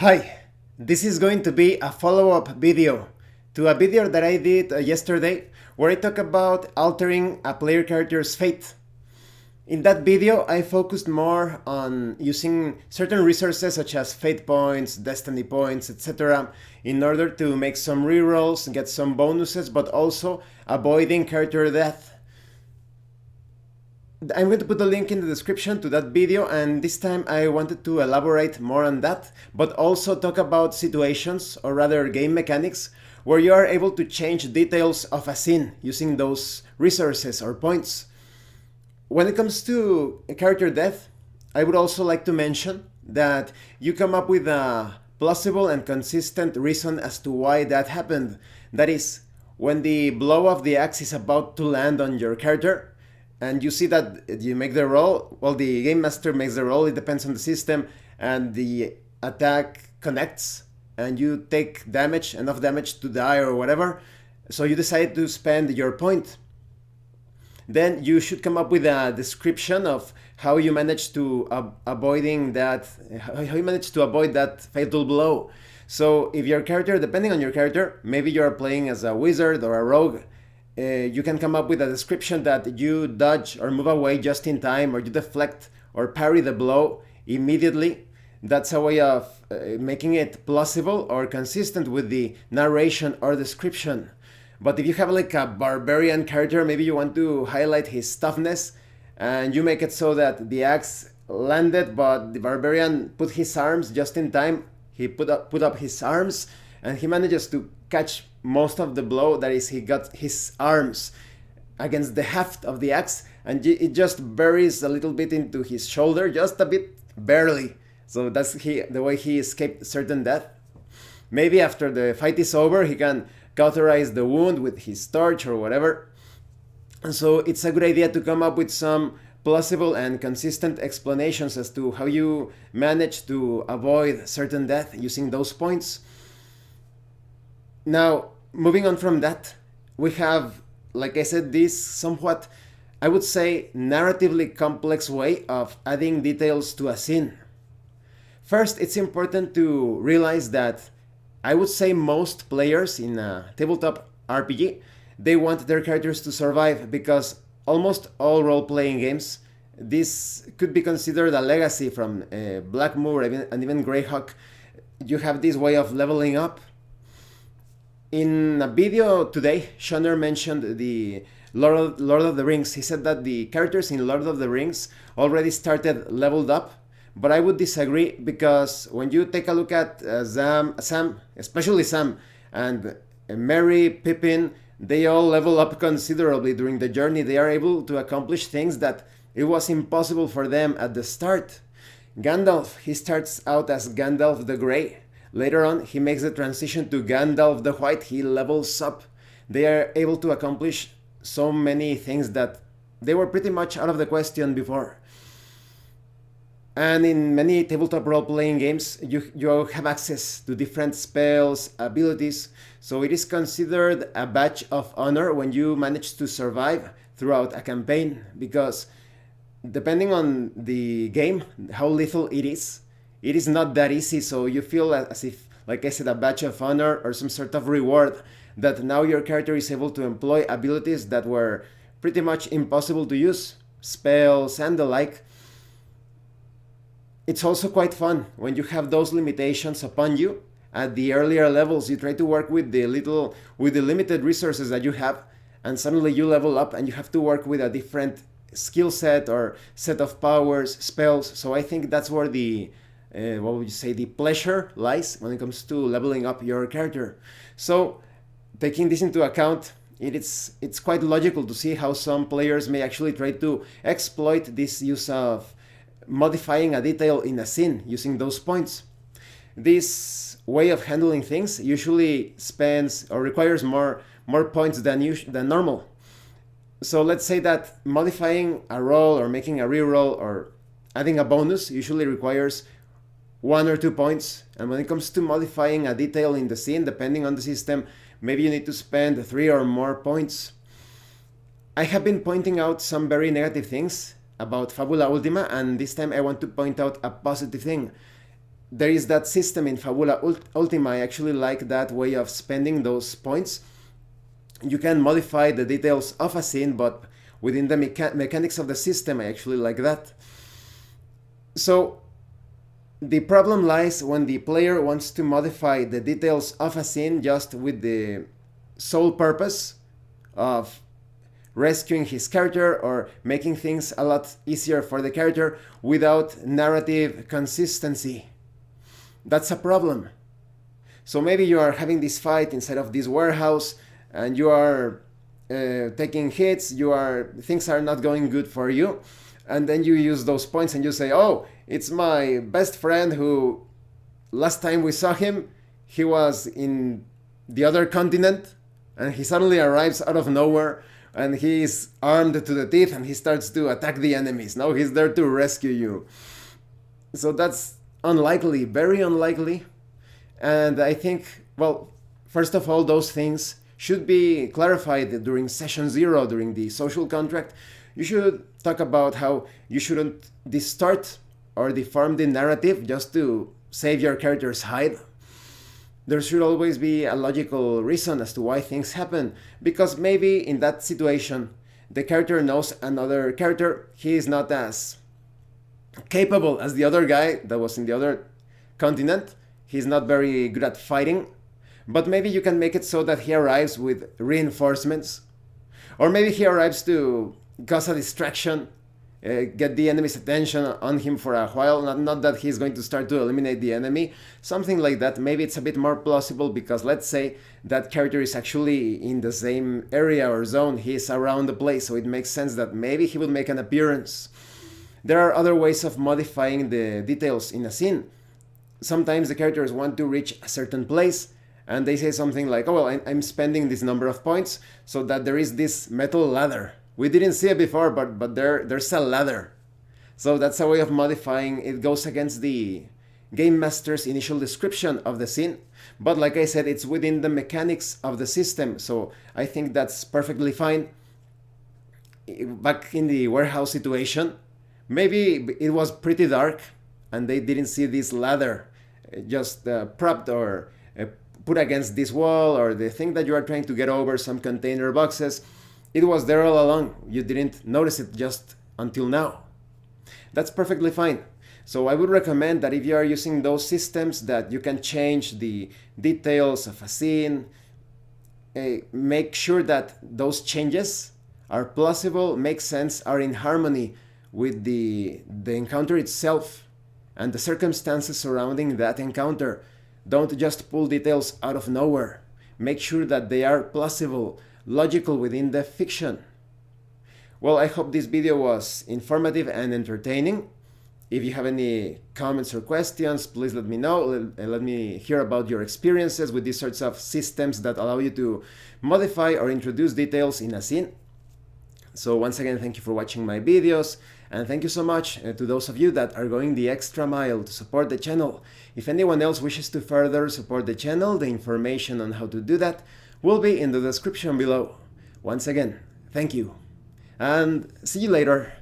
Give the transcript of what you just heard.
Hi, this is going to be a follow-up video to a video that I did yesterday where I talk about altering a player character's fate. In that video, I focused more on using certain resources such as fate points, destiny points, etc. in order to make some rerolls, get some bonuses, but also avoiding character death. I'm going to put a link in the description to that video, and this time I wanted to elaborate more on that, but also talk about situations, or rather game mechanics, where you are able to change details of a scene using those resources or points. When it comes to character death, I would also like to mention that you come up with a plausible and consistent reason as to why that happened. That is, when the blow of the axe is about to land on your character, and you see that you make the roll, well, the game master makes the roll, it depends on the system, and the attack connects, and you take damage, enough damage to die or whatever, so you decide to spend your point. Then you should come up with a description of how you managed to avoid that fatal blow. So if your character, depending on your character, maybe you're playing as a wizard or a rogue, you can come up with a description that you dodge or move away just in time, or you deflect or parry the blow immediately. That's a way of making it plausible or consistent with the narration or description. But if you have like a barbarian character, maybe you want to highlight his toughness, and you make it so that the axe landed, but the barbarian put his arms just in time. He put up his arms, and he manages to catch most of the blow. That is, he got his arms against the haft of the axe, and it just buries a little bit into his shoulder, just a bit, barely. So that's the way he escaped certain death. Maybe after the fight is over, he can cauterize the wound with his torch or whatever. And so it's a good idea to come up with some plausible and consistent explanations as to how you manage to avoid certain death using those points. Now, moving on from that, we have, like I said, this somewhat, I would say, narratively complex way of adding details to a scene. First, it's important to realize that I would say most players in a tabletop RPG, they want their characters to survive, because almost all role-playing games, this could be considered a legacy from Blackmoor and even Greyhawk. You have this way of leveling up. In a video today, Shoner mentioned the Lord of the Rings. He said that the characters in Lord of the Rings already started leveled up, but I would disagree, because when you take a look at Sam, especially Sam, and Merry, Pippin, they all level up considerably during the journey. They are able to accomplish things that it was impossible for them at the start. Gandalf, he starts out as Gandalf the Grey. Later on, he makes the transition to Gandalf the White. He levels up. They are able to accomplish so many things that they were pretty much out of the question before. And in many tabletop role-playing games, you have access to different spells, abilities, so it is considered a badge of honor when you manage to survive throughout a campaign, because depending on the game, how lethal it is not that easy, so you feel as if, like I said, a badge of honor or some sort of reward, that now your character is able to employ abilities that were pretty much impossible to use, spells and the like. It's also quite fun when you have those limitations upon you. At the earlier levels, you try to work with the limited resources that you have, and suddenly you level up and you have to work with a different skill set or set of powers, spells. So I think that's where the the pleasure lies when it comes to leveling up your character. So taking this into account, it's quite logical to see how some players may actually try to exploit this use of modifying a detail in a scene using those points. This way of handling things usually spends or requires more points than normal. So let's say that modifying a roll or making a reroll or adding a bonus usually requires 1 or 2 points, and when it comes to modifying a detail in the scene, depending on the system, maybe you need to spend 3 or more points. I have been pointing out some very negative things about Fabula Ultima, and this time I want to point out a positive thing. there is that system in Fabula Ultima. I actually like that way of spending those points. You can modify the details of a scene, but within the mechanics of the system, I actually like that. So the problem lies when the player wants to modify the details of a scene just with the sole purpose of rescuing his character or making things a lot easier for the character without narrative consistency. That's a problem. So maybe you are having this fight inside of this warehouse and you are taking hits, things are not going good for you, and then you use those points and you say, oh, it's my best friend who last time we saw him, he was in the other continent and he suddenly arrives out of nowhere and he's armed to the teeth and he starts to attack the enemies. Now he's there to rescue you. So that's unlikely, very unlikely. And I think, well, first of all, those things should be clarified during session 0, during the social contract. You should talk about how you shouldn't distort or deform the narrative just to save your character's hide. There should always be a logical reason as to why things happen, because maybe in that situation the character knows another character, he is not as capable as the other guy that was in the other continent, he's not very good at fighting, but maybe you can make it so that he arrives with reinforcements, or maybe he arrives to cause a distraction, get the enemy's attention on him for a while, not that he's going to start to eliminate the enemy, something like that. Maybe it's a bit more plausible because let's say that character is actually in the same area or zone, he's around the place, so it makes sense that maybe he will make an appearance. There are other ways of modifying the details in a scene. Sometimes the characters want to reach a certain place and they say something like, oh well, I'm spending this number of points so that there is this metal ladder. We didn't see it before, but there's a ladder. So that's a way of modifying. It goes against the game master's initial description of the scene. But like I said, it's within the mechanics of the system. So I think that's perfectly fine. Back in the warehouse situation, maybe it was pretty dark and they didn't see this ladder just propped or put against this wall, or the thing that you are trying to get over, some container boxes. It was there all along. You didn't notice it just until now. That's perfectly fine. So I would recommend that if you are using those systems that you can change the details of a scene, make sure that those changes are plausible, make sense, are in harmony with the encounter itself and the circumstances surrounding that encounter. Don't just pull details out of nowhere. Make sure that they are plausible, logical within the fiction. Well, I hope this video was informative and entertaining. If you have any comments or questions, please let me know. Let me hear about your experiences with these sorts of systems that allow you to modify or introduce details in a scene. So once again, thank you for watching my videos, and thank you so much to those of you that are going the extra mile to support the channel. If anyone else wishes to further support the channel, the information on how to do that will be in the description below. Once again, thank you, and see you later.